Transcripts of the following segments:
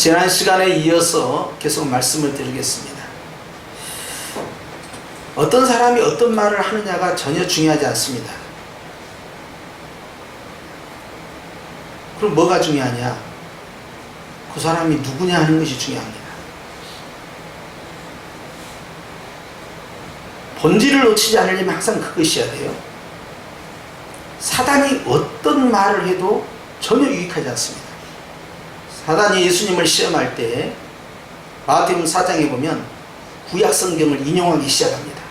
지난 시간에 이어서 계속 말씀을 드리겠습니다. 어떤 사람이 어떤 말을 하느냐가 전혀 중요하지 않습니다. 그럼 뭐가 중요하냐? 그 사람이 누구냐 하는 것이 중요합니다. 본질을 놓치지 않으려면 항상 그것이어야 돼요. 사단이 어떤 말을 해도 전혀 유익하지 않습니다. 사단이 예수님을 시험할 때 마태복음 4장에 보면 구약 성경을 인용하기 시작합니다.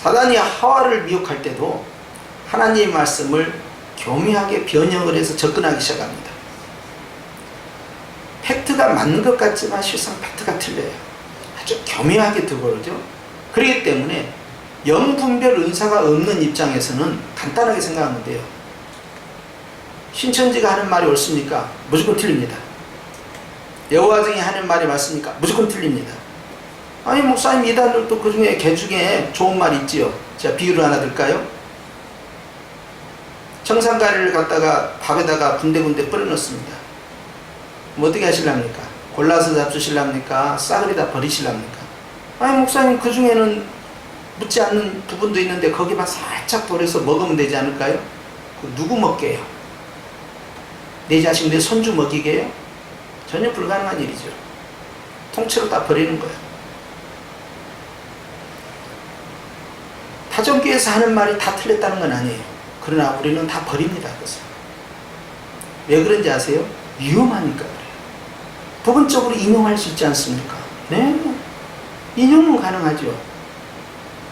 사단이 하와를 미혹할 때도 하나님의 말씀을 교묘하게 변형을 해서 접근하기 시작합니다. 팩트가 맞는 것 같지만 실상 팩트가 틀려요. 아주 교묘하게 들어오죠. 그렇기 때문에 영분별 은사가 없는 입장에서는 간단하게 생각하면 돼요. 신천지가 하는 말이 옳습니까? 무조건 틀립니다. 여호와증이 하는 말이 맞습니까? 무조건 틀립니다. 아니 목사님 이단들도 그 중에 개 중에 좋은 말이 있지요. 제가 비유를 하나 들까요? 청산가리를 갖다가 밥에다가 군데군데 뿌려 넣습니다. 뭐 어떻게 하실랍니까? 골라서 잡수실랍니까? 싸그리 다 버리실랍니까? 아니 목사님 그 중에는 묻지 않는 부분도 있는데 거기만 살짝 버려서 먹으면 되지 않을까요? 그 누구 먹게요? 내 자식 내 손주 먹이게요? 전혀 불가능한 일이죠. 통째로 다 버리는 거예요. 타종교에서 하는 말이 다 틀렸다는 건 아니에요. 그러나 우리는 다 버립니다. 그것을. 왜 그런지 아세요? 위험하니까 그래요. 부분적으로 인용할 수 있지 않습니까? 네, 인용은 가능하죠.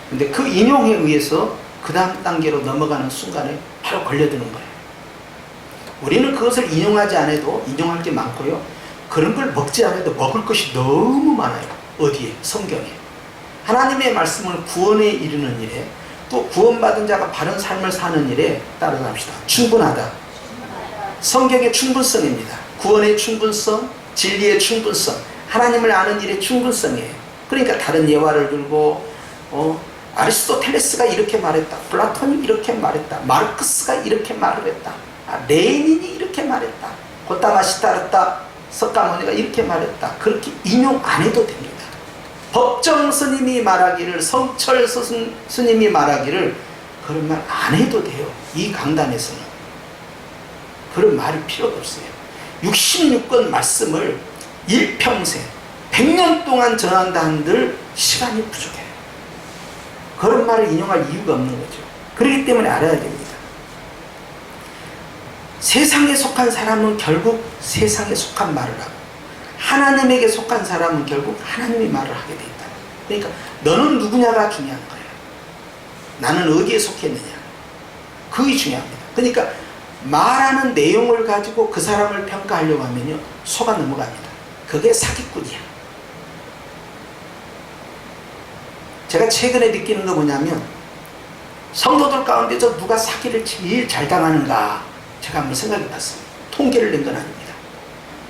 근데 그 인용에 의해서 그 다음 단계로 넘어가는 순간에 바로 걸려드는 거예요. 우리는 그것을 인용하지 않아도 인용할 게 많고요. 그런 걸 먹지 않아도 먹을 것이 너무 많아요. 어디에? 성경에. 하나님의 말씀을 구원에 이르는 일에 또 구원받은 자가 바른 삶을 사는 일에 따라서 합시다. 충분하다. 성경의 충분성입니다. 구원의 충분성, 진리의 충분성, 하나님을 아는 일의 충분성이에요. 그러니까 다른 예화를 들고 아리스토텔레스가 이렇게 말했다. 플라톤이 이렇게 말했다. 마르크스가 이렇게 말을 했다. 레닌이 이렇게 말했다. 고타마시타르타 석가모니가 이렇게 말했다. 그렇게 인용 안 해도 됩니다. 법정 스님이 말하기를, 성철 스님이 말하기를 그런 말 안 해도 돼요. 이 강단에서는 그런 말이 필요가 없어요. 66권 말씀을 일평생 100년 동안 전한다 한들 시간이 부족해요. 그런 말을 인용할 이유가 없는 거죠. 그렇기 때문에 알아야 됩니다. 세상에 속한 사람은 결국 세상에 속한 말을 하고 하나님에게 속한 사람은 결국 하나님의 말을 하게 돼 있다. 그러니까 너는 누구냐가 중요한 거예요. 나는 어디에 속했느냐. 그게 중요합니다. 그러니까 말하는 내용을 가지고 그 사람을 평가하려고 하면요 속아 넘어갑니다. 그게 사기꾼이야. 제가 최근에 느끼는 거 뭐냐면 성도들 가운데서 누가 사기를 제일 잘 당하는가 제가 한번 생각해 봤습니다. 통계를 낸 건 아닙니다.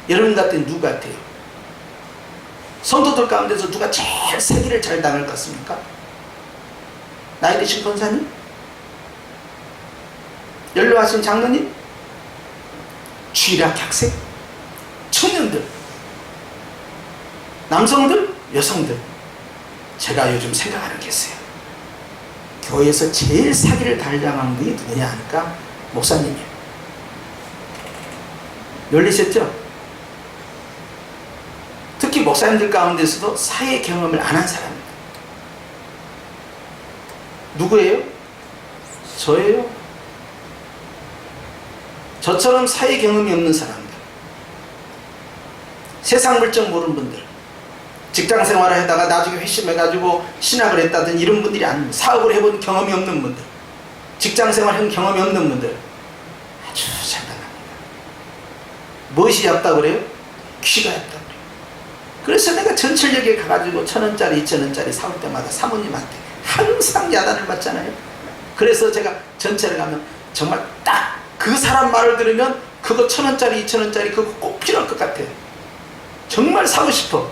여러분 같은 누구 같아요? 성도들 가운데서 누가 제일 사기를 잘 당할 것 같습니까? 나이 드신 권사님? 연로하신 장로님? 주일학 학생? 청년들? 남성들? 여성들? 제가 요즘 생각하는 게 있어요. 교회에서 제일 사기를 달당한 분이 누구냐 하니까 목사님이에요. 놀리셨죠? 특히 목사님들 가운데서도 사회 경험을 안 한 사람입니다. 누구예요? 저예요. 저처럼 사회 경험이 없는 사람들, 세상 물정 모르는 분들, 직장 생활을 하다가 나중에 회심해가지고 신학을 했다든 이런 분들이 아닙니다. 사업을 해본 경험이 없는 분들, 직장 생활한 경험이 없는 분들 아주 잘 당합니다. 무엇이 얕다 그래요? 귀가 얕다 그래요. 그래서 내가 전철역에 가가지고 1,000원짜리 2,000원짜리 사올 때마다 사모님한테 항상 야단을 맞잖아요. 그래서 제가 전철에 가면 정말 딱 그 사람 말을 들으면 그거 1,000원짜리 2,000원짜리 그거 꼭 필요할 것 같아요. 정말 사고 싶어.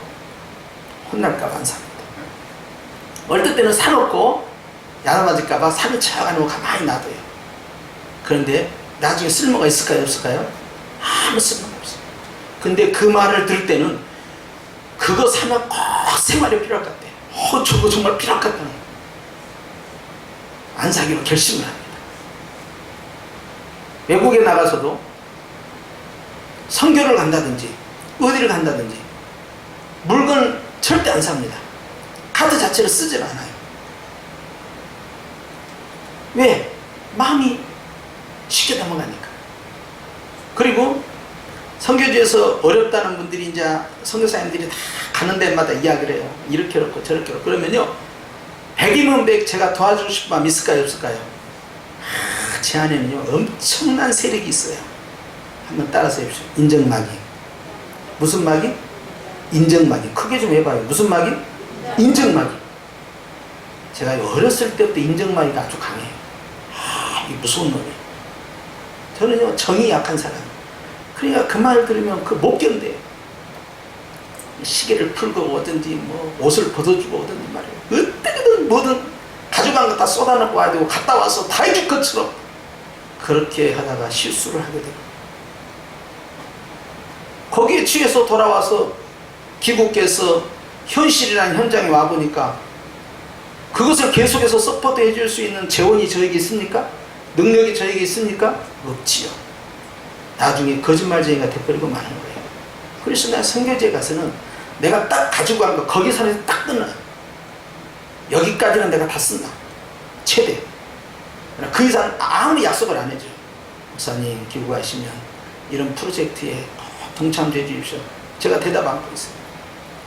혼날까봐 안 삽니다. 어떨 때는 사놓고 야단 맞을까봐 사는 척 안 하고 가만히 놔둬요. 그런데 나중에 쓸모가 있을까요? 없을까요? 아무 쓸모가 없어요. 근데 그 말을 들을 때는 그거 사면 꼭 생활에 필요할 것 같아. 저거 정말 필요할 것 같다는 거예요. 안 사기로 결심을 합니다. 외국에 나가서도 선교를 간다든지 어디를 간다든지 물건 절대 안 삽니다. 카드 자체를 쓰질 않아요. 왜? 마음이 쉽게 넘어가니까. 그리고 선교지에서 어렵다는 분들이 이제 선교사님들이 다 가는 데마다 이야기를 해요. 이렇게 그렇고 저렇게 그렇고. 그러면요, 100이면 100 제가 도와주고 싶은 마음 있을까요 없을까요? 제 안에는요 엄청난 세력이 있어요. 한번 따라서 해보십시오. 인정마귀. 무슨 마귀? 인정마귀. 크게 좀 해봐요. 무슨 마귀? 인정마귀. 제가 어렸을 때부터 인정마귀가 아주 강해요. 이 무서운 놈이에요. 저는요 정이 약한 사람. 그러니까 그 말 들으면 그 못 견뎌요. 시계를 풀고 오든지 뭐 옷을 벗어주고 오든지 말이에요. 어떻게든 뭐든 가져간 거 다 쏟아놓고 와야 되고 갔다 와서 다 해줄 것처럼 그렇게 하다가 실수를 하게 되고 거기에 취해서 돌아와서 귀국해서 현실이라는 현장에 와보니까 그것을 계속해서 서포트 해줄 수 있는 재원이 저에게 있습니까? 능력이 저에게 있습니까? 없지요. 나중에 거짓말쟁이가 돼버리고 마는 거예요. 그래서 내가 선교지에 가서는 내가 딱 가지고 간 거 거기 선에서 딱 끊어요. 여기까지는 내가 다 쓴다. 최대. 그 이상 아무리 약속을 안 해줘요. 목사님 귀국하시면 이런 프로젝트에 동참해 주십시오. 제가 대답 안 하고 있어요.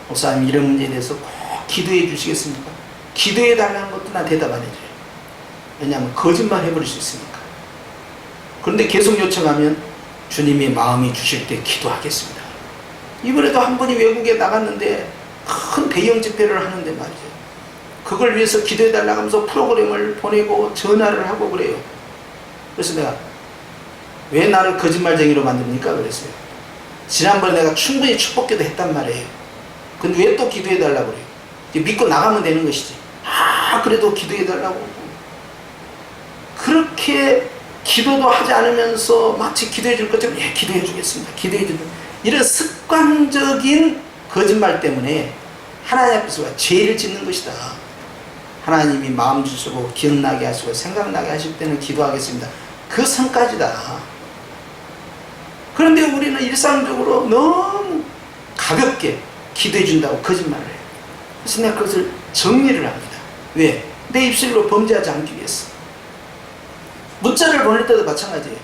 목사님 이런 문제에 대해서 꼭 기도해 주시겠습니까? 기도해 달라는 것도 난 대답 안 해줘요. 왜냐하면 거짓말 해버릴 수 있으니까. 그런데 계속 요청하면 주님이 마음이 주실 때 기도하겠습니다. 이번에도 한 분이 외국에 나갔는데 큰 대형 집회를 하는데 말이죠. 그걸 위해서 기도해 달라고 하면서 프로그램을 보내고 전화를 하고 그래요. 그래서 내가 왜 나를 거짓말쟁이로 만듭니까? 그랬어요. 지난번에 내가 충분히 축복기도 했단 말이에요. 근데 왜 또 기도해 달라고 그래요? 믿고 나가면 되는 것이지. 그래도 기도해 달라고. 그렇게 기도도 하지 않으면서 마치 기도해 줄 것처럼 예, 기도해 주겠습니다. 기도해 주겠습니다. 이런 습관적인 거짓말 때문에 하나님 앞에서 죄를 짓는 것이다. 하나님이 마음 주시고 기억나게 하시고 생각나게 하실 때는 기도하겠습니다. 그 선까지다. 그런데 우리는 일상적으로 너무 가볍게 기도해 준다고 거짓말을 해요. 그래서 내가 그것을 정리를 합니다. 왜? 내 입술로 범죄하지 않기 위해서. 문자를 보낼 때도 마찬가지예요.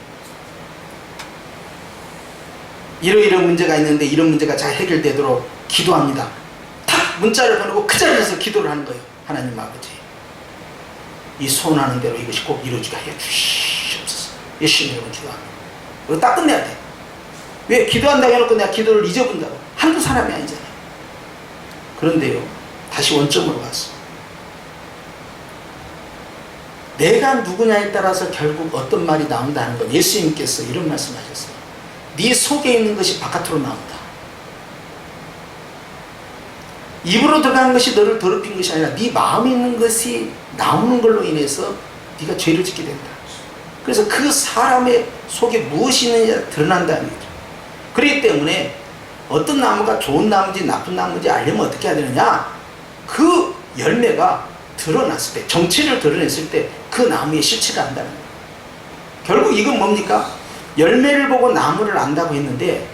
이러이러한 문제가 있는데 이런 문제가 잘 해결되도록 기도합니다. 탁 문자를 보내고 그 자리에서 기도를 하는 거예요. 하나님 아버지, 이 소원하는 대로 이것이 꼭 이루어지게 하여 주시옵소서. 예수님 이름으로 기도합니다. 이거 딱 끝내야 돼. 왜? 기도한다고 해놓고 내가 기도를 잊어본다고. 한두 사람이 아니잖아요. 그런데요, 다시 원점으로 갔어. 내가 누구냐에 따라서 결국 어떤 말이 나온다는 건 예수님께서 이런 말씀하셨어요. 네 속에 있는 것이 바깥으로 나온다. 입으로 들어간 것이 너를 더럽힌 것이 아니라 네 마음에 있는 것이 나오는 걸로 인해서 네가 죄를 짓게 된다. 그래서 그 사람의 속에 무엇이 있느냐 드러난다는 거죠. 그렇기 때문에 어떤 나무가 좋은 나무인지 나쁜 나무인지 알려면 어떻게 해야 되느냐? 그 열매가 드러났을 때, 정체를 드러냈을 때 그 나무의 실체가 안다는 거예요. 결국 이건 뭡니까? 열매를 보고 나무를 안다고 했는데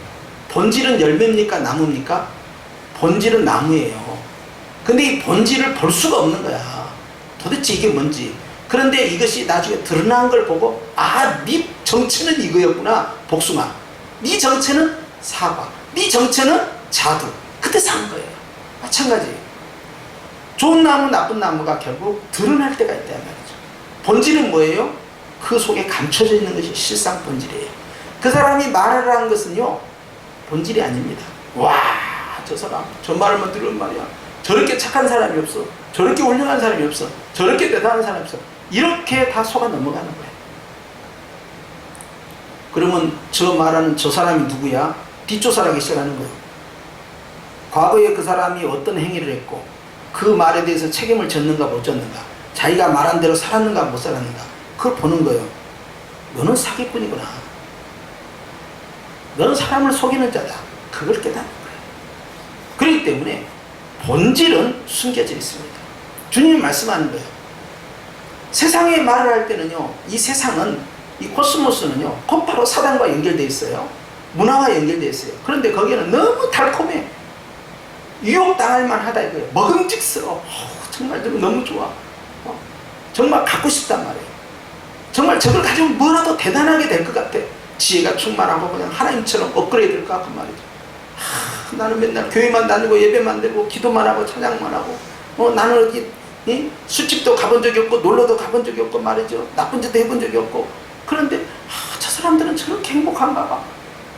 본질은 열매입니까? 나무입니까? 본질은 나무예요. 근데 이 본질을 볼 수가 없는 거야. 도대체 이게 뭔지. 그런데 이것이 나중에 드러난 걸 보고 네 정체는 이거였구나. 복숭아. 네 정체는 사과. 네 정체는 자두. 그때 산 거예요. 마찬가지예요. 좋은 나무, 나쁜 나무가 결국 드러날 때가 있단 말이죠. 본질은 뭐예요? 그 속에 감춰져 있는 것이 실상 본질이에요. 그 사람이 말을 하는 것은요, 본질이 아닙니다. 와, 저 사람, 저 말만 들으면 말이야. 저렇게 착한 사람이 없어. 저렇게 훌륭한 사람이 없어. 저렇게 대단한 사람이 없어. 이렇게 다 속아 넘어가는 거예요. 그러면 저 말하는 저 사람이 누구야? 뒷조사를 하기 시작하는 거예요. 과거에 그 사람이 어떤 행위를 했고 그 말에 대해서 책임을 졌는가 못 졌는가, 자기가 말한 대로 살았는가 못 살았는가, 그걸 보는 거예요. 너는 사기꾼이구나. 너는 사람을 속이는 자다. 그걸 깨닫는 거예요. 그렇기 때문에 본질은 숨겨져 있습니다. 주님이 말씀하는 거예요. 세상에 말을 할 때는요, 이 세상은, 이 코스모스는요, 곧바로 사단과 연결되어 있어요. 문화와 연결되어 있어요. 그런데 거기는 너무 달콤해. 유혹당할 만하다 이거예요. 먹음직스러워. 정말 너무 좋아. 정말 갖고 싶단 말이에요. 정말 저걸 가지면 뭐라도 대단하게 될 것 같아. 지혜가 충만하고 그냥 하나님처럼 업그레이드 될 것 같고 말이죠. 나는 맨날 교회만 다니고 예배만 드리고 기도만 하고 찬양만 하고 나는 어디 술집도 가본 적이 없고 놀러도 가본 적이 없고 말이죠. 나쁜 짓도 해본 적이 없고. 그런데 저 사람들은 저렇게 행복한가 봐.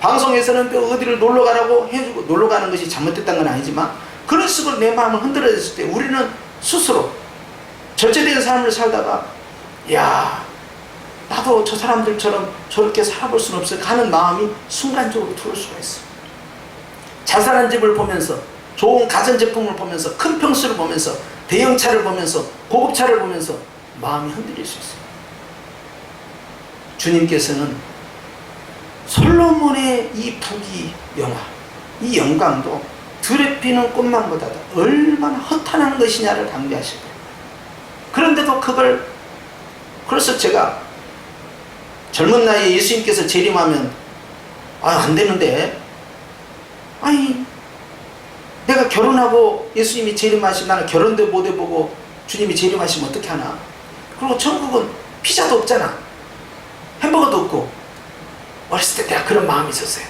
방송에서는 또 어디를 놀러 가라고 해주고, 놀러 가는 것이 잘못됐다는 건 아니지만 그런 식으로 내 마음을 흔들어졌을 때 우리는 스스로 절제된 삶을 살다가 야, 나도 저 사람들처럼 저렇게 살아볼 수는 없을까 하는 마음이 순간적으로 들어올 수가 있어요. 잘 사는 집을 보면서, 좋은 가전제품을 보면서, 큰 평수를 보면서, 대형차를 보면서, 고급차를 보면서 마음이 흔들릴 수 있어요. 주님께서는 솔로몬의 이 부귀 영화, 이 영광도 들에 피는 꽃만보다도 얼마나 허탄한 것이냐를 강조하실 거예요. 그런데도 그래서 제가 젊은 나이에 예수님께서 재림하면 안 되는데, 아니 내가 결혼하고 예수님이 재림하시면 나는 결혼도 못 해보고 주님이 재림하시면 어떻게 하나. 그리고 천국은 피자도 없잖아, 햄버거도 없고. 어렸을 때 내가 그런 마음이 있었어요.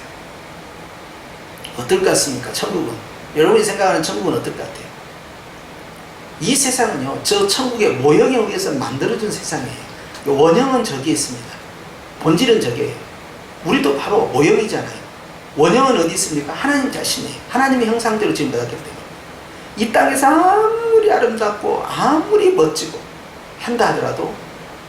어떨 것 같습니까? 천국은, 여러분이 생각하는 천국은 어떨 것 같아요? 이 세상은요, 저 천국의 모형에 의해서 만들어준 세상이에요. 원형은 저기에 있습니다. 본질은 저기에요. 우리도 바로 모형이잖아요. 원형은 어디 있습니까? 하나님 자신이에요. 하나님의 형상대로 지금 받았기 때문에 이 땅에서 아무리 아름답고 아무리 멋지고 한다 하더라도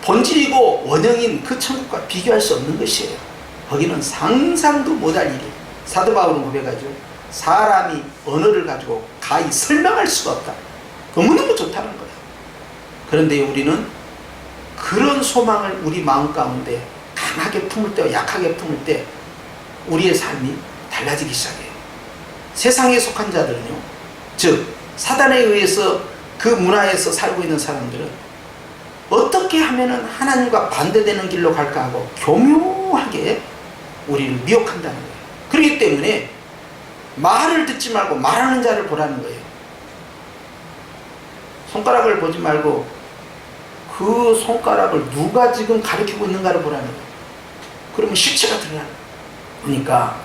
본질이고 원형인 그 천국과 비교할 수 없는 것이에요. 거기는 상상도 못할 일이. 사도 바울은 고백하죠. 사람이 언어를 가지고 가히 설명할 수가 없다. 너무너무 좋다는 거예요. 그런데 우리는 그런 소망을 우리 마음 가운데 강하게 품을 때와 약하게 품을 때 우리의 삶이 달라지기 시작해요. 세상에 속한 자들은요, 즉 사단에 의해서 그 문화에서 살고 있는 사람들은 어떻게 하면은 하나님과 반대되는 길로 갈까 하고 교묘하게 우리를 미혹한다는 거예요. 그렇기 때문에 말을 듣지 말고 말하는 자를 보라는 거예요. 손가락을 보지 말고 그 손가락을 누가 지금 가리키고 있는가를 보라는 거예요. 그러면 실체가 드러나는 거예요. 그러니까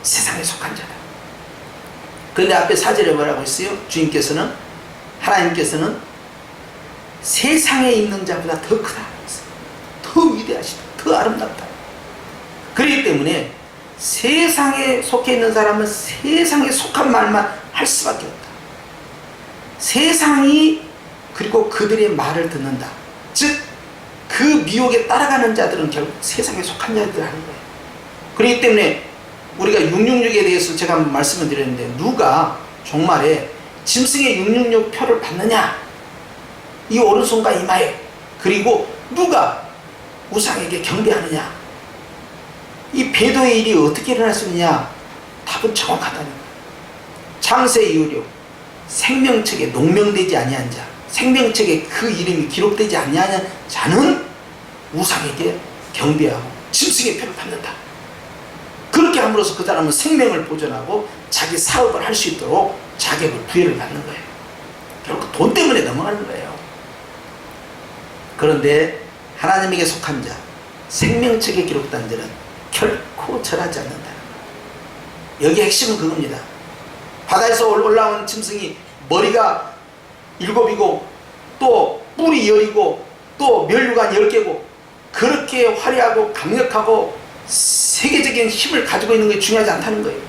세상에 속한 자다. 그런데 앞에 4절에 뭐라고 했어요? 주님께서는, 하나님께서는 세상에 있는 자보다 더 크다, 더 위대하시다, 더 아름답다. 그렇기 때문에 세상에 속해 있는 사람은 세상에 속한 말만 할 수밖에 없다. 세상이 그리고 그들의 말을 듣는다. 즉 그 미혹에 따라가는 자들은 결국 세상에 속한 자들 하는 거예요. 그렇기 때문에 우리가 666에 대해서 제가 한번 말씀을 드렸는데, 누가 종말에 짐승의 666 표를 받느냐, 이 오른손과 이마에, 그리고 누가 우상에게 경배하느냐, 이 배도의 일이 어떻게 일어날 수 있느냐, 답은 정확하다는 거예요. 창세 이후로 생명책에 농명되지 아니한 자, 생명책에 그 이름이 기록되지 아니한 자는 우상에게 경배하고 짐승의 표를 받는다. 그렇게 함으로써 그 사람은 생명을 보존하고 자기 사업을 할 수 있도록 자격을 부여를 받는 거예요. 결국 돈 때문에 넘어가는 거예요. 그런데 하나님에게 속한 자, 생명책에 기록된 자는 결코 절하지 않는다는 거예요. 여기 핵심은 그겁니다. 바다에서 올라온 짐승이 머리가 7이고 또 뿔이 10이고 또 멸류관 10개고 그렇게 화려하고 강력하고 세계적인 힘을 가지고 있는 게 중요하지 않다는 거예요.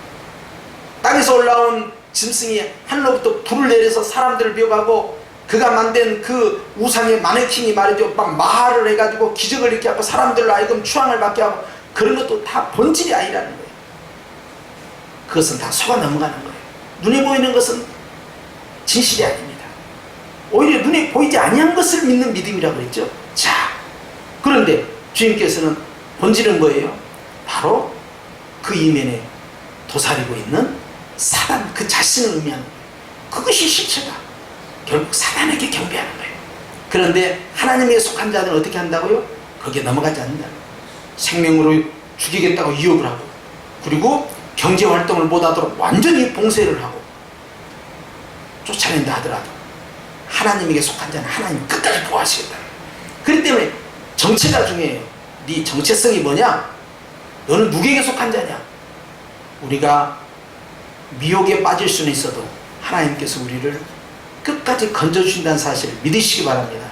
땅에서 올라온 짐승이 하늘로부터 불을 내려서 사람들을 미혹하고 그가 만든 그 우상의 마네킹이 말이죠, 막 말을 해가지고 기적을 일으키고 사람들로 하여금 추앙을 받게 하고, 그런 것도 다 본질이 아니라는 거예요. 그것은 다 속아 넘어가는 거예요. 눈에 보이는 것은 진실이 아닙니다. 오히려 눈에 보이지 아니한 것을 믿는 믿음이라고 했죠. 자, 그런데 주님께서는 본질은 뭐예요? 바로 그 이면에 도사리고 있는 사단 그 자신을 의미하는 거예요. 그것이 실체다. 결국 사단에게 경배하는 거예요. 그런데 하나님에 속한 자들은 어떻게 한다고요? 거기에 넘어가지 않는다. 생명으로 죽이겠다고 위협을 하고, 그리고 경제활동을 못하도록 완전히 봉쇄를 하고 쫓아낸다 하더라도 하나님에게 속한 자는 하나님 끝까지 보호하시겠다. 그렇기 때문에 정체가 중요해요. 네 정체성이 뭐냐? 너는 누구에게 속한 자냐? 우리가 미혹에 빠질 수는 있어도 하나님께서 우리를 끝까지 건져주신다는 사실을 믿으시기 바랍니다.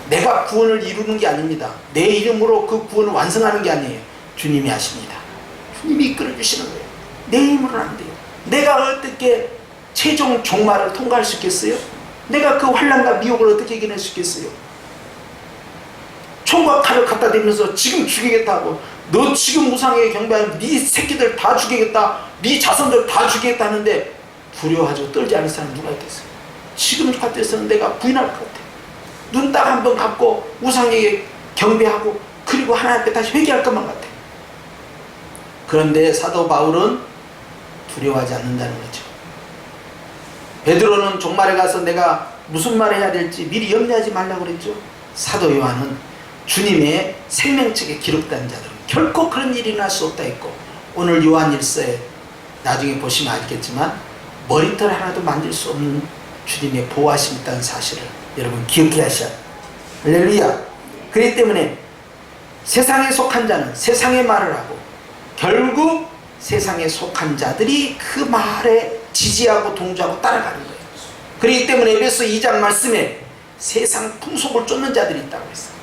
내가 구원을 이루는 게 아닙니다. 내 이름으로 그 구원을 완성하는 게 아니에요. 주님이 하십니다. 주님이 이끌어주시는 거예요. 내 힘으로는 안 돼요. 내가 어떻게 최종 종말을 통과할 수 있겠어요? 내가 그 환난과 미혹을 어떻게 이겨낼 수 있겠어요? 총과 칼을 갖다 대면서 지금 죽이겠다고, 너 지금 무상하게 경배하면 네 새끼들 다 죽이겠다, 네 자손들 다 죽이겠다 하는데 두려워하고 떨지 않을 사람 누가 있겠어요? 지금 같아서는 내가 부인할 것 같아. 눈 딱 한 번 감고 우상에게 경배하고 그리고 하나님 앞에 다시 회개할 것만 같아. 그런데 사도 바울은 두려워하지 않는다는 거죠. 베드로는 종말에 가서 내가 무슨 말을 해야 될지 미리 염려하지 말라고 그랬죠. 사도 요한은 주님의 생명책에 기록된 자들은 결코 그런 일이 일어날 수 없다 했고, 오늘 요한 1서에 나중에 보시면 알겠지만 머리털 하나도 만질 수 없는 주님의 보호하심이 있다는 사실을 여러분 기억해야 하셔야 합니다. 할렐루야. 그렇기 때문에 세상에 속한 자는 세상의 말을 하고 결국 세상에 속한 자들이 그 말에 지지하고 동조하고 따라가는 거예요. 그렇기 때문에 에베소 2장 말씀에 세상 풍속을 쫓는 자들이 있다고 했어요.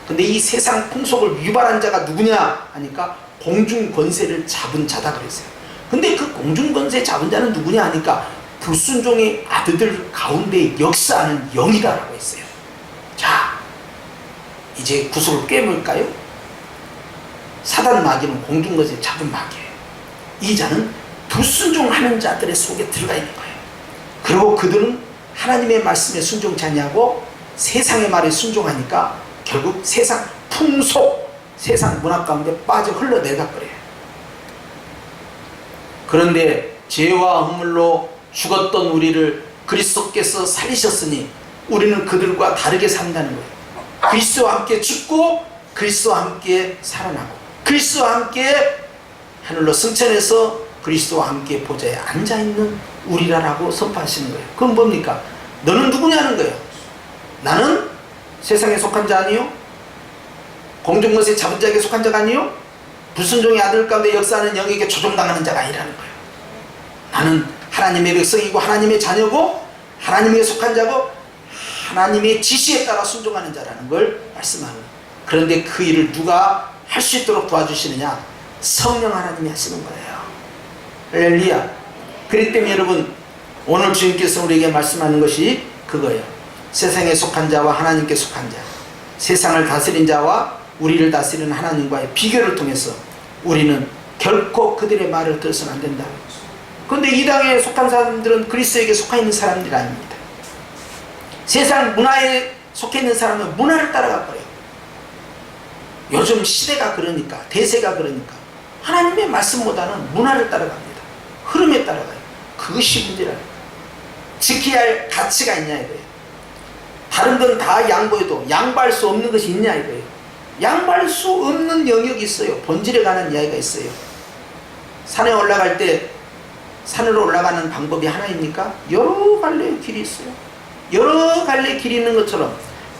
근데 이 세상 풍속을 유발한 자가 누구냐 하니까 공중 권세를 잡은 자다 그랬어요. 근데 그 공중 권세 잡은 자는 누구냐 하니까 불순종의 아들들 가운데 역사하는 영이다라고 했어요. 자, 이제 구속을 꿰물까요? 사단 마귀는 공중 권세 잡은 마귀예요. 이 자는 불순종하는 자들의 속에 들어가 있는 거예요. 그리고 그들은 하나님의 말씀에 순종치 않냐고 세상의 말에 순종하니까 결국 세상 풍속, 세상 문화 가운데 빠져 흘러내가 버려요. 그런데 죄와 허물로 죽었던 우리를 그리스도께서 살리셨으니 우리는 그들과 다르게 산다는 거예요. 그리스도와 함께 죽고 그리스도와 함께 살아나고 그리스도와 함께 하늘로 승천해서 그리스도와 함께 보좌에 앉아있는 우리라라고 선포하시는 거예요. 그건 뭡니까? 너는 누구냐는 거예요. 나는 세상에 속한 자 아니요? 공중권세 잡은 자에게 속한 자가 아니요? 불순종의 아들 가운데 역사하는 영에게 조종당하는 자가 아니라는 거예요. 나는 하나님의 백성이고 하나님의 자녀고 하나님에게 속한 자고 하나님의 지시에 따라 순종하는 자라는 걸 말씀하는 거예요. 그런데 그 일을 누가 할 수 있도록 도와주시느냐? 성령 하나님이 하시는 거예요. 할렐루야. 그렇기 때문에 여러분, 오늘 주님께서 우리에게 말씀하는 것이 그거예요. 세상에 속한 자와 하나님께 속한 자, 세상을 다스린 자와 우리를 다스리는 하나님과의 비교를 통해서 우리는 결코 그들의 말을 들어서는 안 된다. 그런데 이 당에 속한 사람들은 그리스도에게 속해 있는 사람들이 아닙니다. 세상 문화에 속해 있는 사람은 문화를 따라가 버려요. 요즘 시대가 그러니까, 대세가 그러니까 하나님의 말씀보다는 문화를 따라갑니다. 흐름에 따라가요. 그것이 문제라는 거예요. 지켜야 할 가치가 있냐 이거예요. 다른 건 다 양보해도 양보할 수 없는 것이 있냐 이거예요. 양보할 수 없는 영역이 있어요. 본질에 관한 이야기가 있어요. 산에 올라갈 때 산으로 올라가는 방법이 하나입니까? 여러 갈래의 길이 있어요. 여러 갈래의 길이 있는 것처럼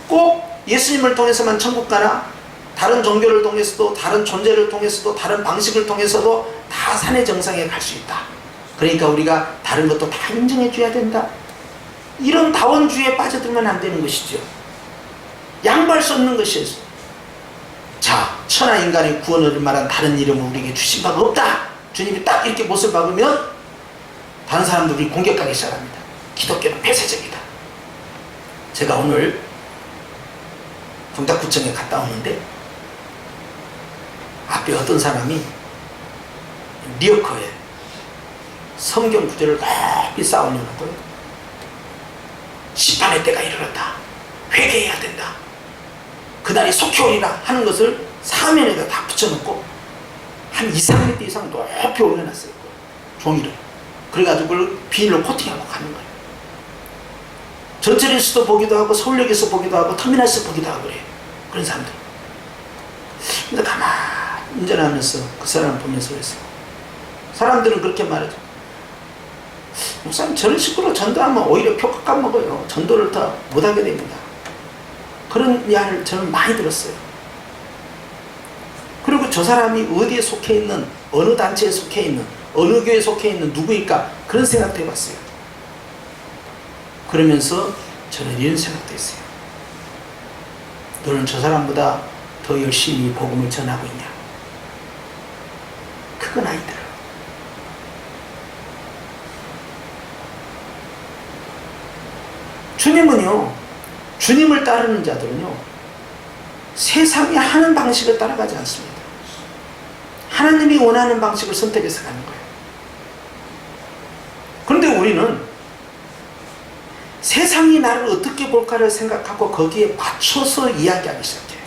꼭 예수님을 통해서만 천국 가나, 다른 종교를 통해서도, 다른 존재를 통해서도, 다른 방식을 통해서도 다 산의 정상에 갈 수 있다. 그러니까 우리가 다른 것도 다 인정해 줘야 된다. 이런 다원주의에 빠져들면 안 되는 것이죠. 양보할 수 없는 것이에요. 자, 천하 인간의 구원을 말한 다른 이름을 우리에게 주신 바가 없다. 주님이 딱 이렇게 못을 박으면 다른 사람들이 공격하기 시작합니다. 기독교는 폐쇄적이다. 제가 오늘 동작구청에 갔다 오는데 앞에 어떤 사람이 리어커에 성경 구절을 높이 쌓아놓는 거예요. 심판의 때가 이르렀다. 회개해야 된다. 그날이 속히 오리라 하는 것을 사면에다 다 붙여놓고 한 2, 3m 이상 높이 올려놨어요. 종이를. 그래가지고 그걸 비닐로 코팅하고 가는 거예요. 전철에서도 보기도 하고 서울역에서 보기도 하고 터미널에서 보기도 하고 그래요. 그런 사람들. 근데 가만히 운전하면서 그 사람을 보면서 그랬어요. 사람들은 그렇게 말하죠. 목사님, 저런 식으로 전도하면 오히려 표 깎아먹어요. 전도를 더 못하게 됩니다. 그런 이야기를 저는 많이 들었어요. 그리고 저 사람이 어디에 속해 있는, 어느 단체에 속해 있는, 어느 교회에 속해 있는 누구일까, 그런 생각도 해봤어요. 그러면서 저는 이런 생각도 했어요. 너는 저 사람보다 더 열심히 복음을 전하고 있냐? 그건 아니더라. 주님은요, 주님을 따르는 자들은요, 세상이 하는 방식을 따라가지 않습니다. 하나님이 원하는 방식을 선택해서 가는 거예요. 그런데 우리는 세상이 나를 어떻게 볼까를 생각하고 거기에 맞춰서 이야기하기 시작해요.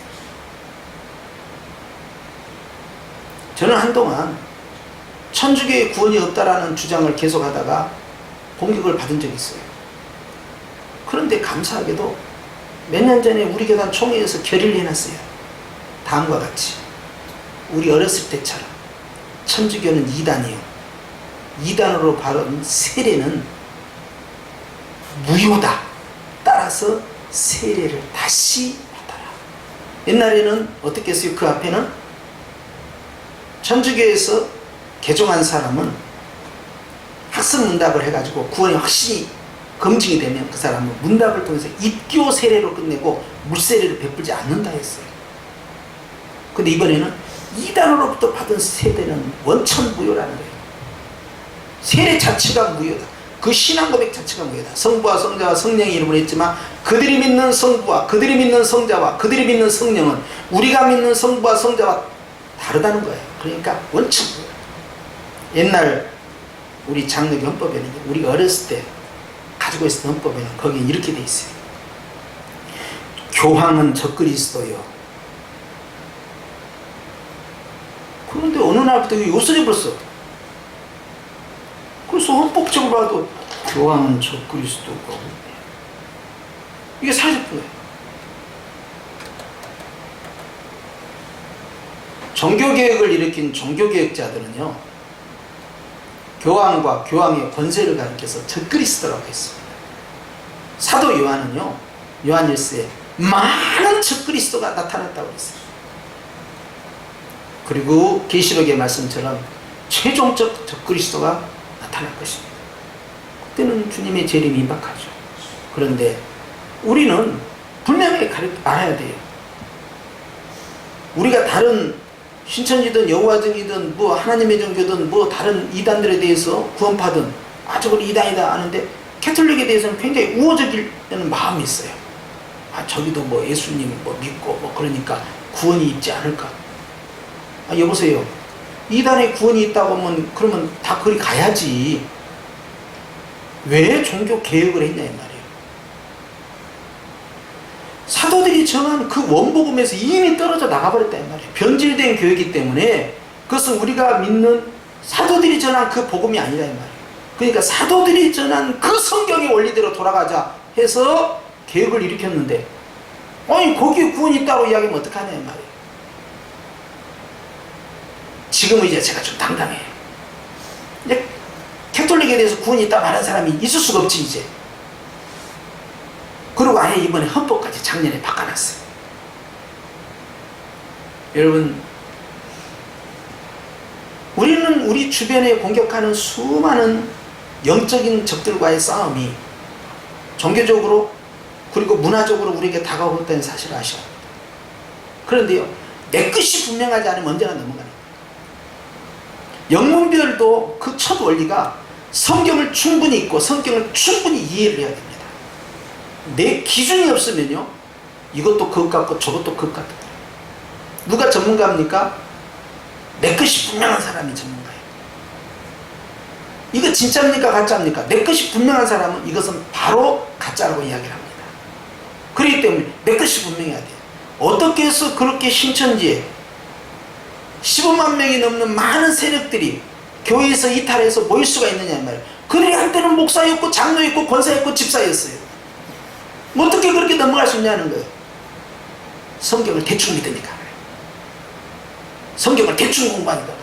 저는 한동안 천주교의 구원이 없다라는 주장을 계속하다가 공격을 받은 적이 있어요. 그런데 감사하게도 몇 년 전에 우리 교단 총회에서 결의를 해놨어요. 다음과 같이. 우리 어렸을 때처럼 천주교는 2단이에요. 2단으로 바른 세례는 무효다. 따라서 세례를 다시 받아라. 옛날에는 어떻게 했어요? 그 앞에는 천주교에서 개종한 사람은 학습 문답을 해가지고 구원이 확실히 검증이 되면 그 사람은 문답을 통해서 입교 세례로 끝내고 물세례를 베풀지 않는다 했어요. 근데 이번에는 2단으로부터 받은 세례는 원천 무효라는 거예요. 세례 자체가 무효다. 그 신앙 고백 자체가 무효다. 성부와 성자와 성령의 이름으로 했지만 그들이 믿는 성부와 그들이 믿는 성자와 그들이 믿는 성령은 우리가 믿는 성부와 성자와 다르다는 거예요. 그러니까 원천 무효. 옛날 우리 장로교 헌법에는, 우리가 어렸을 때 가지고 있었던 헌법에는 거기에 이렇게 돼 있어요. 교황은 적그리스도요. 그런데 어느 날부터 이게 없어져 버렸어. 그래서 헌법적으로 봐도 교황은 적그리스도고 이게 사라졌던 거예요. 종교개혁을 일으킨 종교개혁자들은요, 교황과 교황의 권세를 가리켜서 적그리스도라고 했습니다. 사도 요한은요, 요한일서에 많은 적그리스도가 나타났다고 했어요. 그리고 계시록의 말씀처럼 최종적 적그리스도가 나타날 것입니다. 그때는 주님의 재림이 임박하죠. 그런데 우리는 분명히 알아야 돼요. 우리가 다른 신천지든 여호와적이든 뭐 하나님의 종교든 뭐 다른 이단들에 대해서 구원받은 저건 이단이다 하는데 캐톨릭에 대해서는 굉장히 우호적이라는 마음이 있어요. 저기도 뭐 예수님 뭐 믿고 뭐 그러니까 구원이 있지 않을까. 여보세요. 이단에 구원이 있다고 하면 그러면 다 거기 가야지. 왜 종교 개혁을 했냐 이 말이에요. 사도들이 정한 그 원복음에서 이미 떨어져 나가버렸다 이 말이에요. 변질된 교회이기 때문에 그것은 우리가 믿는 사도들이 전한 그 복음이 아니라 이 말이에요. 그러니까 사도들이 전한 그 성경의 원리대로 돌아가자 해서 개혁을 일으켰는데 거기에 구원이 있다고 이야기하면 어떡하냐 이 말이에요. 지금은 이제 제가 좀 당당해요. 이제 캐톨릭에 대해서 구원이 있다 말하는 사람이 있을 수가 없지 이제. 그리고 아예 이번에 헌법까지 작년에 바꿔놨어요. 여러분, 우리는 우리 주변에 공격하는 수많은 영적인 적들과의 싸움이 종교적으로 그리고 문화적으로 우리에게 다가오고 있다는 사실을 아셔야 합니다. 그런데요, 내 것이 분명하지 않으면 언제나 넘어가는 거예요. 영문별도 그 첫 원리가 성경을 충분히 읽고 성경을 충분히 이해를 해야 됩니다. 내 기준이 없으면요, 이것도 그것 같고 저것도 그것 같다. 누가 전문가입니까? 내 것이 분명한 사람이 전문가예요. 이거 진짜입니까 가짜입니까? 내 것이 분명한 사람은 이것은 바로 가짜라고 이야기를 합니다. 그렇기 때문에 내 것이 분명해야 돼요. 어떻게 해서 그렇게 신천지에 15만 명이 넘는 많은 세력들이 교회에서 이탈해서 모일 수가 있느냐 이 말이에요. 그들이 한때는 목사였고 장로였고 권사였고 집사였어요. 뭐 어떻게 그렇게 넘어갈 수 있냐는 거예요. 성경을 대충 믿으니까 그래요. 성경을 대충 공부하니까 그래요.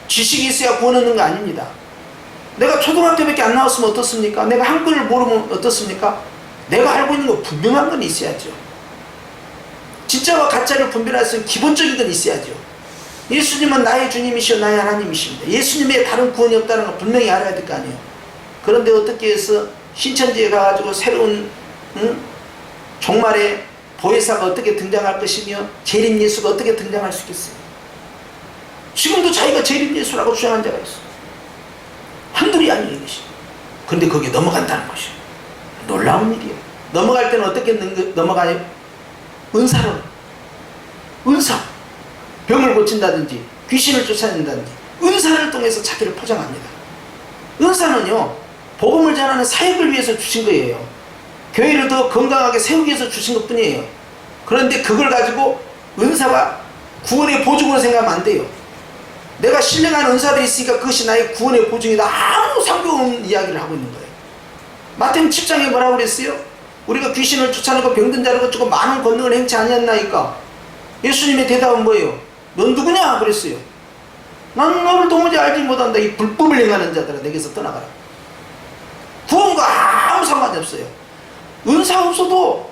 지식이 있어야 구원 얻는 거 아닙니다. 내가 초등학교밖에 안 나왔으면 어떻습니까? 내가 한글을 모르면 어떻습니까? 내가 알고 있는 거 분명한 건 있어야죠. 진짜와 가짜를 분별할 수 있는 기본적인 건 있어야죠. 예수님은 나의 주님이시오 나의 하나님이십니다. 예수님의 다른 구원이 없다는 걸 분명히 알아야 될 거 아니에요. 그런데 어떻게 해서 신천지에 가가지고 새로운 종말에 보혜사가 어떻게 등장할 것이며 재림 예수가 어떻게 등장할 수 있겠어요? 지금도 자기가 재림 예수라고 주장한 자가 있어요. 한둘이 아니에요 이것이. 그런데 거기에 넘어간다는 것이에요. 놀라운 일이에요. 넘어갈 때는 어떻게 넘어가요? 은사로. 은사. 병을 고친다든지 귀신을 쫓아낸다든지 은사를 통해서 자기를 포장합니다. 은사는요 복음을 전하는 사역을 위해서 주신 거예요. 교회를 더 건강하게 세우기 위해서 주신 것 뿐이에요. 그런데 그걸 가지고 은사가 구원의 보증으로 생각하면 안 돼요. 내가 신령한 은사들이 있으니까 그것이 나의 구원의 보증이다. 아무 상관없는 이야기를 하고 있는 거예요. 마태복음 10장에 뭐라고 그랬어요? 우리가 귀신을 쫓아내고 병든 자를 고치고 많은 권능을 행치 아니했나이까? 예수님의 대답은 뭐예요? 넌 누구냐? 그랬어요. 난 너를 도무지 알지 못한다. 이 불법을 행하는 자들아 내게서 떠나가라. 구원과 아무 상관이 없어요. 은사 없어도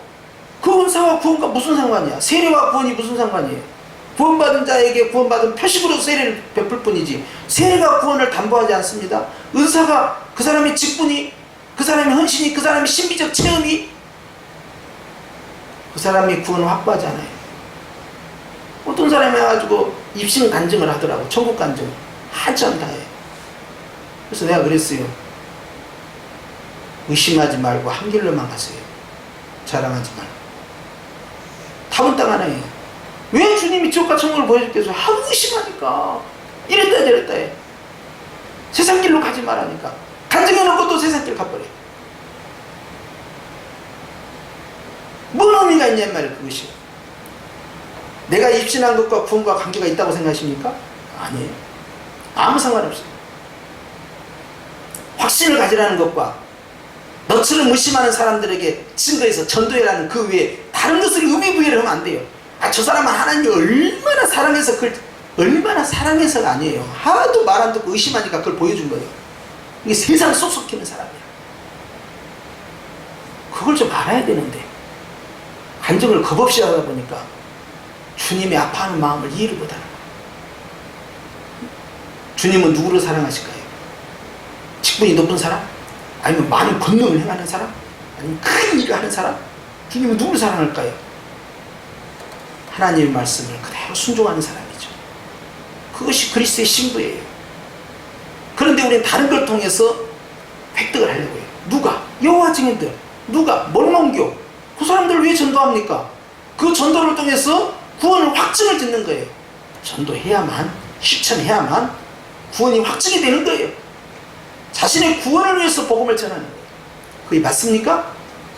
그 은사와 구원과 무슨 상관이야? 세례와 구원이 무슨 상관이에요? 구원받은 자에게 구원받은 표식으로 세례를 베풀 뿐이지 세례가 구원을 담보하지 않습니다. 은사가 그 사람의 직분이 그 사람의 헌신이 그 사람의 신비적 체험이 그 사람의 구원을 확보하지 않아요. 어떤 사람이 와가지고 입신 간증을 하더라고. 천국 간증 한참 다 해요. 그래서 내가 그랬어요. 의심하지 말고 한 길로만 가세요. 자랑하지 말고. 답은 딱 하나예요. 왜 주님이 지옥과 천국을 보여줬겠어요? 하고 의심하니까. 이랬다 저랬다 해. 세상 길로 가지 말라니까. 간증해놓고 또 세상 길 가버려. 뭔 의미가 있냐 말이에요. 그것이. 내가 입신한 것과 구원과 관계가 있다고 생각하십니까? 아니에요. 아무 상관없어요. 확신을 가지라는 것과 너처럼 의심하는 사람들에게 증거해서 전도해라는 그 외에 다른 것을 의미 부여를 하면 안 돼요. 아, 저 사람은 하나님을 얼마나 사랑해서 얼마나 사랑해서가 아니에요. 하도 말 안 듣고 의심하니까 그걸 보여준 거예요. 이게 세상 쏙쏙히는 사람이야. 그걸 좀 알아야 되는데 간증을 겁없이 하다 보니까 주님이 아파하는 마음을 이해를 못하는 거예요. 주님은 누구를 사랑하실까요? 직분이 높은 사람? 아니면 많은 권능을 행하는 사람? 아니면 큰 일을 하는 사람? 주님은 누구를 사랑할까요? 하나님의 말씀을 그대로 순종하는 사람이죠. 그것이 그리스도의 신부예요. 그런데 우리는 다른 걸 통해서 획득을 하려고 해요. 누가? 여호와 증인들. 누가? 몰몬교. 그 사람들을 왜 전도합니까? 그 전도를 통해서 구원을 확증을 짓는 거예요. 전도해야만, 실천해야만 구원이 확증이 되는 거예요. 자신의 구원을 위해서 복음을 전하는 거예요. 그게 맞습니까?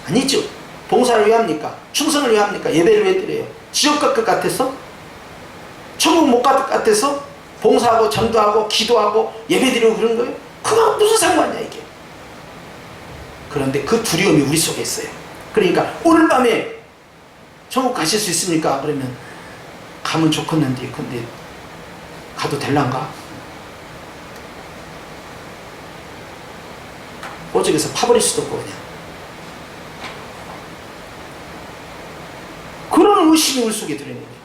아니죠. 봉사를 왜 합니까? 충성을 왜 합니까? 예배를 왜 드려요? 지옥 갈 것 같아서? 천국 못 갈 것 같아서? 봉사하고 전도하고 기도하고 예배 드리고 그런 거예요? 그거 무슨 상관이야 이게. 그런데 그 두려움이 우리 속에 있어요. 그러니까 오늘 밤에 천국 가실 수 있습니까? 그러면 가면 좋겠는데 근데 가도 될란가? 오죽에서 파버릴 수도 없고 그냥 그런 의심이 우리 속에 들어있는 거예요.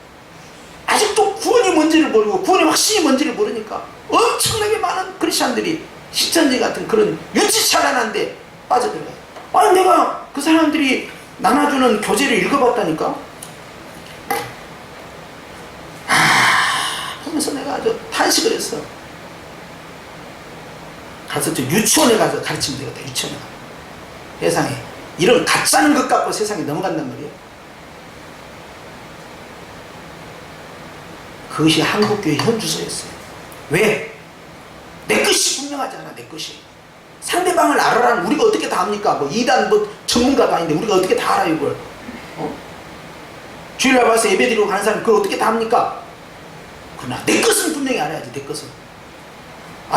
아직도 구원이 뭔지를 모르고 구원의 확신이 뭔지를 모르니까 엄청나게 많은 크리스찬들이 신천지 같은 그런 유치찬란한데 빠져들어요. 아니 내가 그 사람들이 나눠주는 교재를 읽어봤다니까. 보면서 내가 아주 탄식을 했어. 가서 저 유치원에 가서 가르치면 되겠다. 유치원에 가서. 세상에 이런 가짜는 것 갖고 세상에 넘어간단 말이에요. 그것이 한국교회 현주소였어요. 왜? 내 것이 분명하지 않아. 내 것이. 상대방을 알아라는 우리가 어떻게 다 합니까? 뭐 이단 뭐 전문가도 아닌데 우리가 어떻게 다 알아요 이걸. 주일날 와서 예배 드리고 가는 사람 그걸 어떻게 다 합니까? 그러나 내 것은 분명히 알아야지. 내 것은.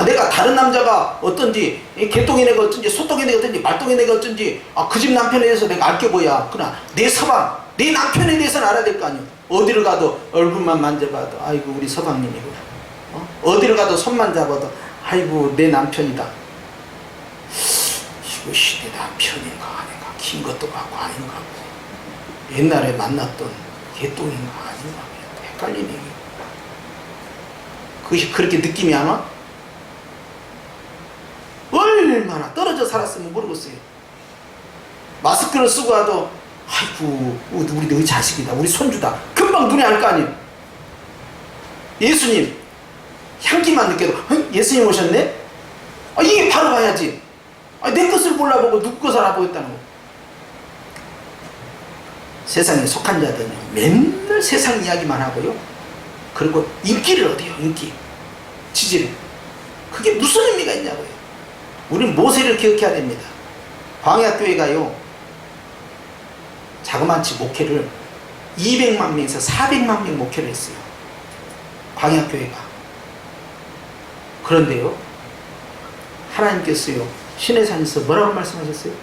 내가 다른 남자가 어떤지, 개똥이 내가 어쩐지, 소똥이 내가 어쩐지, 말똥이 내가 어쩐지, 그 집 남편에 대해서 내가 알게 뭐야. 그러나 내 서방, 내 남편에 대해서는 알아야 될 거 아니야. 어디를 가도 얼굴만 만져봐도 아이고 우리 서방님이구나. 어디를 가도 손만 잡아도 아이고 내 남편이다. 이것이 내 남편인가, 내가 긴 것도 같고 아닌가, 옛날에 만났던 개똥인가 아닌가, 헷갈리네. 그것이 그렇게 느낌이 안 와? 얼마나 떨어져 살았으면 모르겠어요. 마스크를 쓰고 와도 아이고 우리 너희 자식이다, 우리 손주다, 금방 눈에 알 거 아니에요. 예수님 향기만 느껴도 예수님 오셨네? 이게 바로 가야지. 내 것을 몰라보고 누구 것을 알아보겠다는 거. 세상에 속한 자들은 맨날 세상 이야기만 하고요. 그리고 인기를 얻어요. 인기, 지지를. 그게 무슨 의미가 있냐고요. 우리는 모세를 기억해야 됩니다. 광야교회가요, 자그마치 목회를 200만 명에서 400만 명 목회를 했어요. 광야교회가. 그런데요, 하나님께서요, 시내산에서 뭐라고 말씀하셨어요?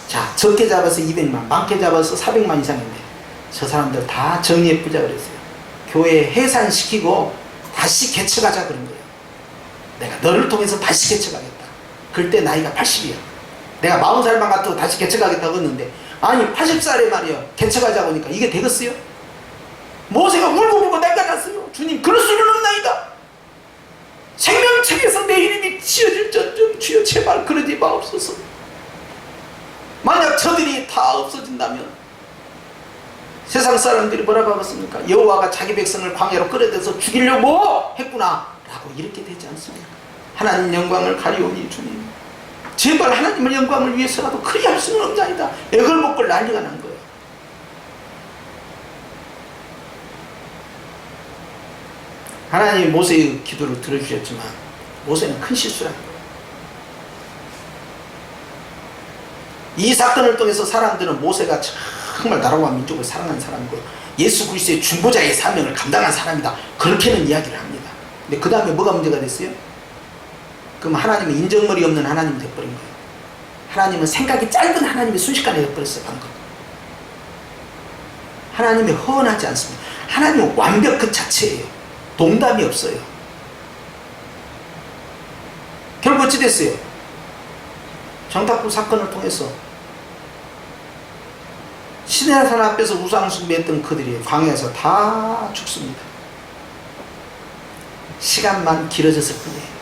자, 적게 잡아서 200만, 많게 잡아서 400만 이상인데 저 사람들 다 정리해 보자 그랬어요. 교회 해산시키고 다시 개척하자 그런 거예요. 내가 너를 통해서 다시 개척하겠다. 그때 나이가 80이야. 내가 40살만 같아도 다시 개척하겠다고 했는데, 아니 80살에 말이야 개척하자고 하니까 이게 되겠어요? 모세가 울고 난리났어요. 주님, 그럴 수는 없나이다. 생명책에서 내 이름이 지어질 전점 주여 제발 그러지 마옵소서. 만약 저들이 다 없어진다면 세상 사람들이 뭐라고 하겠습니까? 여호와가 자기 백성을 광야로 끌어들여서 죽이려고 했구나 라고 이렇게 되지 않습니까? 하나님 영광을 가리오니 주님, 제발 하나님의 영광을 위해서라도 그리 할 수는 없나이다. 애걸복걸 난리가 난 거예요. 하나님이 모세의 기도를 들어주셨지만 모세는 큰 실수를 한 거예요. 이 사건을 통해서 사람들은 모세가 정말 나라와 민족을 사랑하는 사람이고 예수 그리스도의 중보자의 사명을 감당한 사람이다, 그렇게는 이야기를 합니다. 근데 그 다음에 뭐가 문제가 됐어요? 그럼 하나님은 인정머리 없는 하나님이 되어버린 거예요. 하나님은 생각이 짧은 하나님이 순식간에 되어버렸어요. 방금 하나님이 허언하지 않습니다. 하나님은 완벽 그 자체예요. 농담이 없어요. 결국 어찌 됐어요? 정탁구 사건을 통해서 시내산 앞에서 우상 숭배했던 그들이 광야에서 다 죽습니다. 시간만 길어졌을 뿐이에요.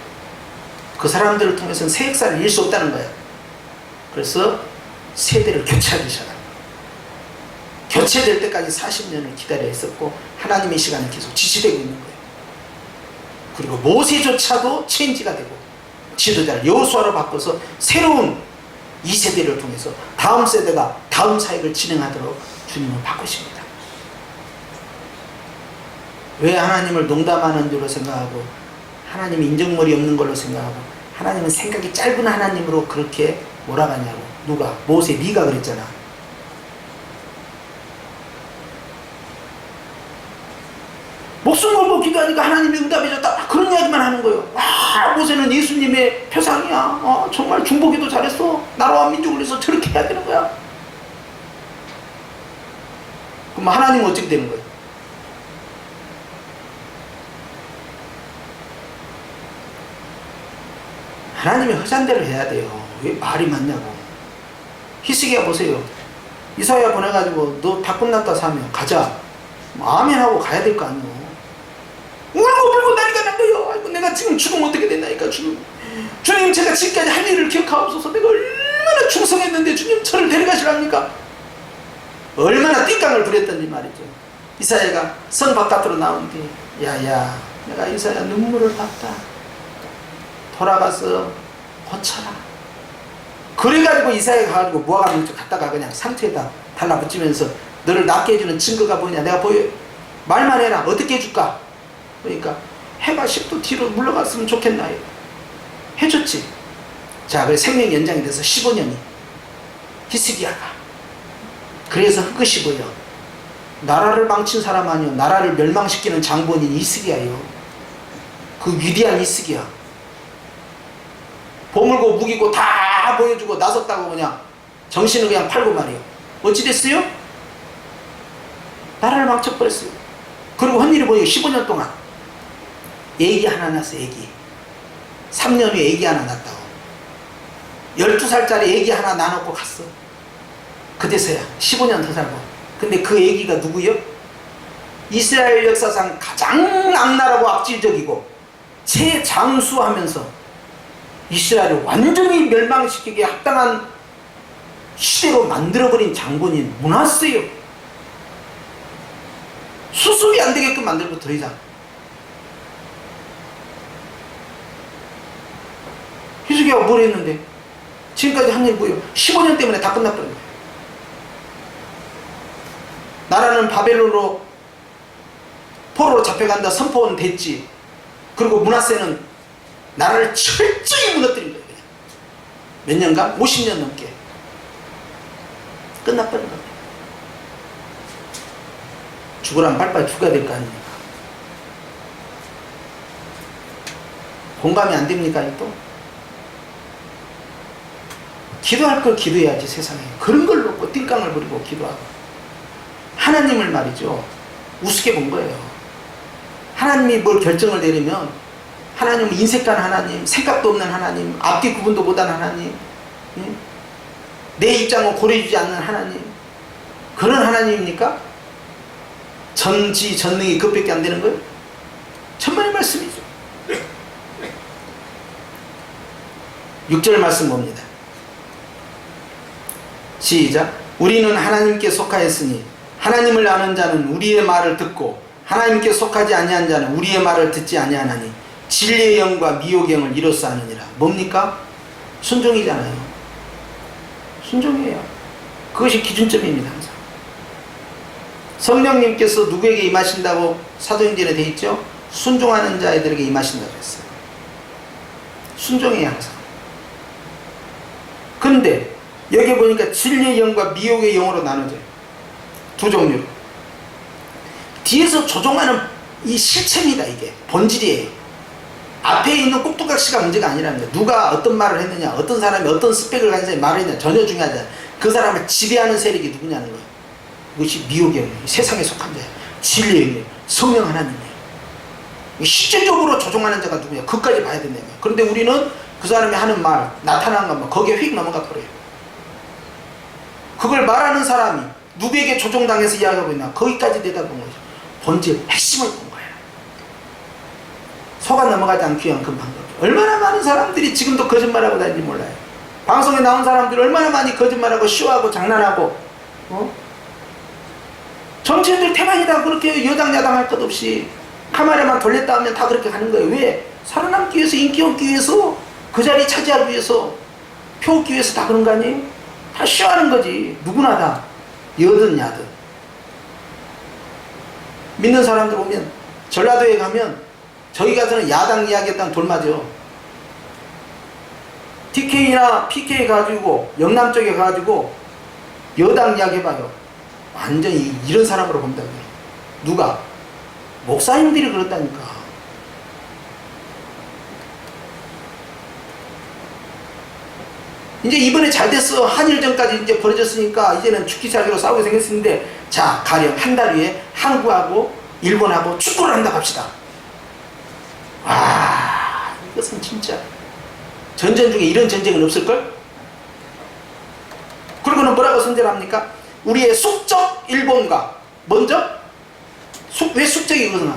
그 사람들을 통해서는 새 역사를 이룰 수 없다는 거예요. 그래서 세대를 교체하기 시작합니다. 교체될 때까지 40년을 기다려야 했었고 하나님의 시간은 계속 지시되고 있는 거예요. 그리고 모세조차도 체인지가 되고 지도자를 여호수아로 바꿔서 새로운 2세대를 통해서 다음 세대가 다음 사역을 진행하도록 주님을 바꾸십니다. 왜 하나님을 농담하는 줄로 생각하고 하나님이 인정머리 없는 걸로 생각하고 하나님은 생각이 짧은 하나님으로 그렇게 몰아가냐고. 누가? 모세, 네가 그랬잖아. 목숨 걸고 기도하니까 하나님이 응답해줬다, 그런 이야기만 하는 거예요. 모세는 예수님의 표상이야. 정말 중보기도 잘했어. 나라와 민족을 위해서 저렇게 해야 되는 거야. 그럼 하나님은 어떻게 되는 거예요? 하나님이 허잔 대로 해야 돼요. 왜 말이 많냐고. 히스기야 보세요. 이사야 보내가지고 너 다 끝났다 사면 가자. 아멘 하고 가야 될 거 아니에요. 울고 난리가 난 거예요. 아이고, 내가 지금 죽으면 어떻게 된다니까. 주님 제가 지금까지 할 일을 기억하옵소서. 내가 얼마나 충성했는데 주님 저를 데려가시랍니까? 얼마나 띵깡을 부렸던지 말이죠. 이사야가 성 바깥으로 나온 뒤, 야야, 내가 이사야 눈물을 봤다. 돌아가서 고쳐라. 그래가지고 이사야가 가가지고 모아가지고 갖다가 그냥 상처에다 달라붙이면서 너를 낫게 해주는 증거가 뭐냐, 내가 보여. 말만 해라. 어떻게 해줄까? 그러니까 해가 10도 뒤로 물러갔으면 좋겠나 해줬지. 자, 그래 생명 연장이 돼서 15년이 히스기야가. 그래서 그것이 뭐예요? 나라를 망친 사람 아니요, 나라를 멸망시키는 장본인 히스기야요. 그 위대한 히스기야. 보물고 무기고 다 보여주고 나섰다고 그냥 정신을 그냥 팔고 말이요. 어찌 됐어요? 나라를 망쳐버렸어요. 그리고 한 일이 뭐예요? 15년 동안 애기 하나 낳았어요. 애기 3년 후에 애기 하나 낳았다고. 12살짜리 애기 하나 낳아놓고 갔어. 그때서야 15년 더 살고. 근데 그 애기가 누구요? 이스라엘 역사상 가장 악랄하고 악질적이고 최장수하면서 이스라엘을 완전히 멸망시키기에 합당한 시대로 만들어버린 장본인 므낫세요. 수습이 안 되게끔 만들고 더 이상. 히스기야가 뭘 했는데 지금까지 한 일 뭐예요? 15년 때문에 다 끝나버린 거예요. 나라는 바벨론으로 포로로 잡혀간다 선포는 됐지. 그리고 므낫세는 나라를 철저히 무너뜨린 거예요. 그냥. 몇 년간? 50년 넘게 끝나버린 겁니다. 죽으라면 빨리빨리 죽어야 될 거 아닙니까? 공감이 안 됩니까? 또 기도할 걸 기도해야지. 세상에 그런 걸 놓고 띵깡을 부리고 기도하고 하나님을 말이죠 우습게 본 거예요. 하나님이 뭘 결정을 내리면 하나님은 인색한 하나님, 생각도 없는 하나님, 앞뒤 구분도 못한 하나님, 내 입장을 고려해주지 않는 하나님, 그런 하나님입니까? 전지전능이 그것밖에 안 되는 거예요? 천만의 말씀이죠. 6절 말씀 봅니다. 시작. 우리는 하나님께 속하였으니 하나님을 아는 자는 우리의 말을 듣고 하나님께 속하지 아니한 자는 우리의 말을 듣지 아니하나니 진리의 영과 미혹의 영을 이로써 아느니라. 뭡니까? 순종이잖아요. 순종이에요. 그것이 기준점입니다. 항상. 성령님께서 누구에게 임하신다고 사도행전에 되어 있죠? 순종하는 자들에게 임하신다고 했어요. 순종이에요. 항상. 그런데 여기 보니까 진리의 영과 미혹의 영으로 나눠져요. 두 종류로. 뒤에서 조종하는 이 실체입니다. 이게 본질이에요. 앞에 있는 꼭두각시가 문제가 아니라는 거예요. 누가 어떤 말을 했느냐, 어떤 사람이 어떤 스펙을 가진 사람이 말을 했느냐 전혀 중요하지 않아요. 그 사람을 지배하는 세력이 누구냐는 거예요. 이것이 미혹의 영이에요. 세상에 속한 자예요. 진리의 영이에요. 성령 하나님이에요. 실질적으로 조종하는 자가 누구냐, 그것까지 봐야 된다는 거예요. 그런데 우리는 그 사람이 하는 말, 나타나는 것만 거기에 휙 넘어가 버려요. 그걸 말하는 사람이 누구에게 조종당해서 이야기하고 있나, 거기까지 내다본 거죠. 본질, 핵심을 본 거예요. 속아 넘어가지 않기 위한 그 방법. 얼마나 많은 사람들이 지금도 거짓말하고 다니는지 몰라요. 방송에 나온 사람들이 얼마나 많이 거짓말하고 쇼하고 장난하고, 정치인들 태반이다 그렇게 여당 야당 할 것 없이 카메라만 돌렸다 하면 다 그렇게 가는 거예요. 왜? 살아남기 위해서, 인기 얻기 위해서, 그 자리 차지하기 위해서, 표 얻기 위해서 다 그런 거 아니에요? 다 쇼하는 거지. 누구나 다. 여든 야든. 믿는 사람들 보면 전라도에 가면 저희 가서는 야당 이야기했다는 돌맞죠. TK나 PK 가지고 영남 쪽에 가지고 여당 이야기 해봐요. 완전히 이런 사람으로 본다고요. 누가? 목사님들이 그렇다니까. 이제 이번에 잘 됐어. 한일전까지 이제 벌어졌으니까 이제는 죽기 살기로 싸우게 생겼는데, 자, 가령 한 달 후에 한국하고 일본하고 축구를 한다고 합시다. 와, 이것은 진짜 전쟁 중에 이런 전쟁은 없을걸? 그리고는 뭐라고 선전합니까? 우리의 숙적 일본과 먼저 왜 숙적이 그러나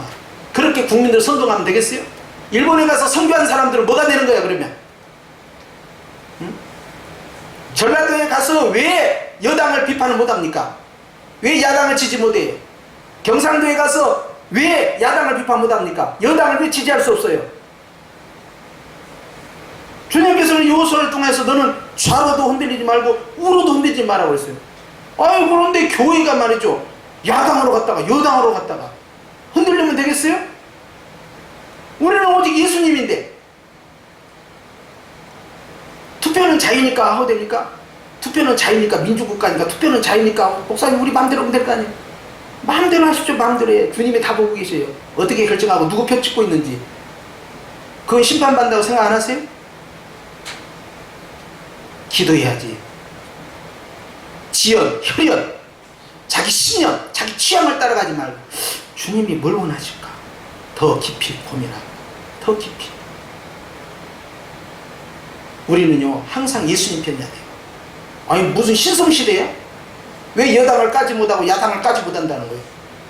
그렇게 국민들 선동하면 되겠어요? 일본에 가서 선교한 사람들은 뭐가 되는 거야 그러면? 응? 전라도에 가서 왜 여당을 비판을 못합니까? 왜 야당을 지지 못해요? 경상도에 가서 왜 야당을 비판 못합니까? 여당을 왜 지지할 수 없어요? 주님께서는 요소를 통해서 너는 좌로도 흔들리지 말고 우로도 흔들리지 말라고 했어요. 아유, 그런데 교회가 말이죠, 야당으로 갔다가 여당으로 갔다가 흔들리면 되겠어요? 우리는 오직 예수님인데. 투표는 자유니까 하고 됩니까? 투표는 자유니까, 민주국가니까 투표는 자유니까 목사님 우리 마음대로 하면 될 거 아니에요? 마음대로 하십시오. 마음대로 해. 주님이 다 보고 계세요. 어떻게 결정하고 누구 표 찍고 있는지. 그건 심판받는다고 생각 안 하세요? 기도해야지. 지연, 혈연, 자기 신념, 자기 취향을 따라가지 말고 주님이 뭘 원하실까? 더 깊이 고민하고 더 깊이. 우리는요 항상 예수님 편이어야 돼요. 아니 무슨 신성시대야? 왜 여당을 까지 못하고 야당을 까지 못한다는 거예요?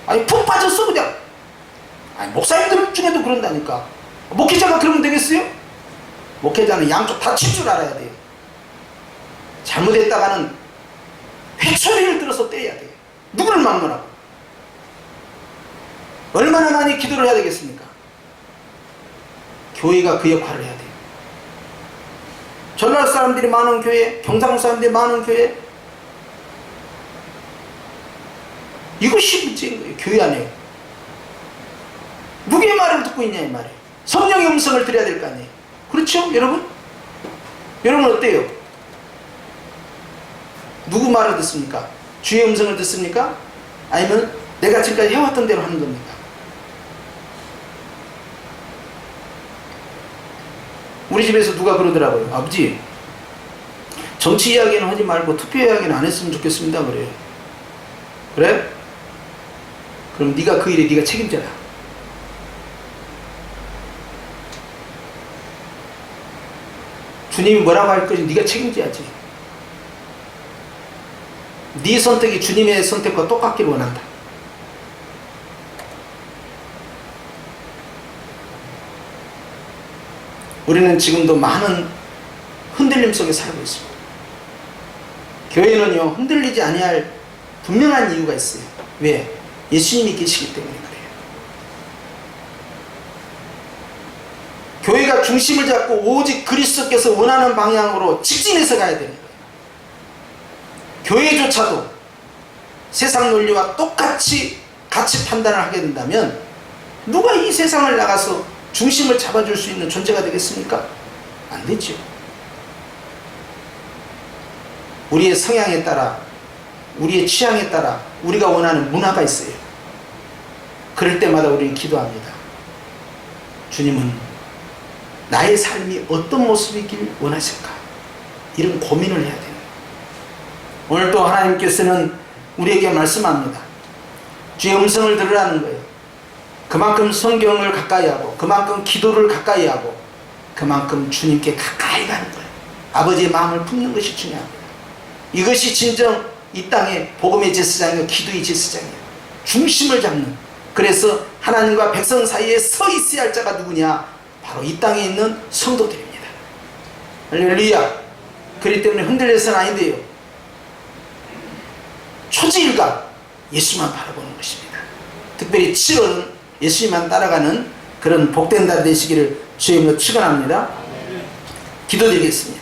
아니 푹 빠졌어 그냥. 아니 목사님들 중에도 그런다니까. 목회자가 그러면 되겠어요? 목회자는 양쪽 다 칠 줄 알아야 돼요. 잘못했다가는 회초리를 들어서 떼야 돼요. 누구를 막론하고. 얼마나 많이 기도를 해야 되겠습니까? 교회가 그 역할을 해야 돼요. 전라도 사람들이 많은 교회, 경상도 사람들이 많은 교회, 이것이 문제인 거예요. 교회 안에 누구의 말을 듣고 있냐 이 말이에요. 성령의 음성을 들어야 될 거 아니에요. 그렇죠 여러분? 여러분 어때요? 누구 말을 듣습니까? 주의 음성을 듣습니까? 아니면 내가 지금까지 해왔던 대로 하는 겁니까? 우리 집에서 누가 그러더라고요. 아버지 정치 이야기는 하지 말고 투표 이야기는 안 했으면 좋겠습니다 그래요. 그래? 그럼 네가 그 일에 네가 책임져라. 주님이 뭐라고 할 거지 네가 책임져야지. 네 선택이 주님의 선택과 똑같기를 원한다. 우리는 지금도 많은 흔들림 속에 살고 있습니다. 교회는요 흔들리지 아니할 분명한 이유가 있어요. 왜? 예수님이 계시기 때문에 그래요. 교회가 중심을 잡고 오직 그리스도께서 원하는 방향으로 직진해서 가야 되는 거예요. 교회조차도 세상 논리와 똑같이 가치 판단을 하게 된다면 누가 이 세상을 나가서 중심을 잡아줄 수 있는 존재가 되겠습니까? 안 되죠. 우리의 성향에 따라, 우리의 취향에 따라 우리가 원하는 문화가 있어요. 그럴 때마다 우리는 기도합니다. 주님은 나의 삶이 어떤 모습이길 원하실까? 이런 고민을 해야 돼요. 오늘 또 하나님께서는 우리에게 말씀합니다. 주의 음성을 들으라는 거예요. 그만큼 성경을 가까이 하고 그만큼 기도를 가까이 하고 그만큼 주님께 가까이 가는 거예요. 아버지의 마음을 품는 것이 중요합니다. 이것이 진정 이 땅의 복음의 제사장이요 기도의 제사장이에요. 중심을 잡는. 그래서 하나님과 백성 사이에 서 있어야 할 자가 누구냐? 바로 이 땅에 있는 성도들입니다. 할렐루야. 그렇기 때문에 흔들려서는 아닌데요. 초지일각 예수만 바라보는 것입니다. 특별히 7월은 예수님만 따라가는 그런 복된 달 되시기를 주의 이름으로 축원합니다. 기도드리겠습니다.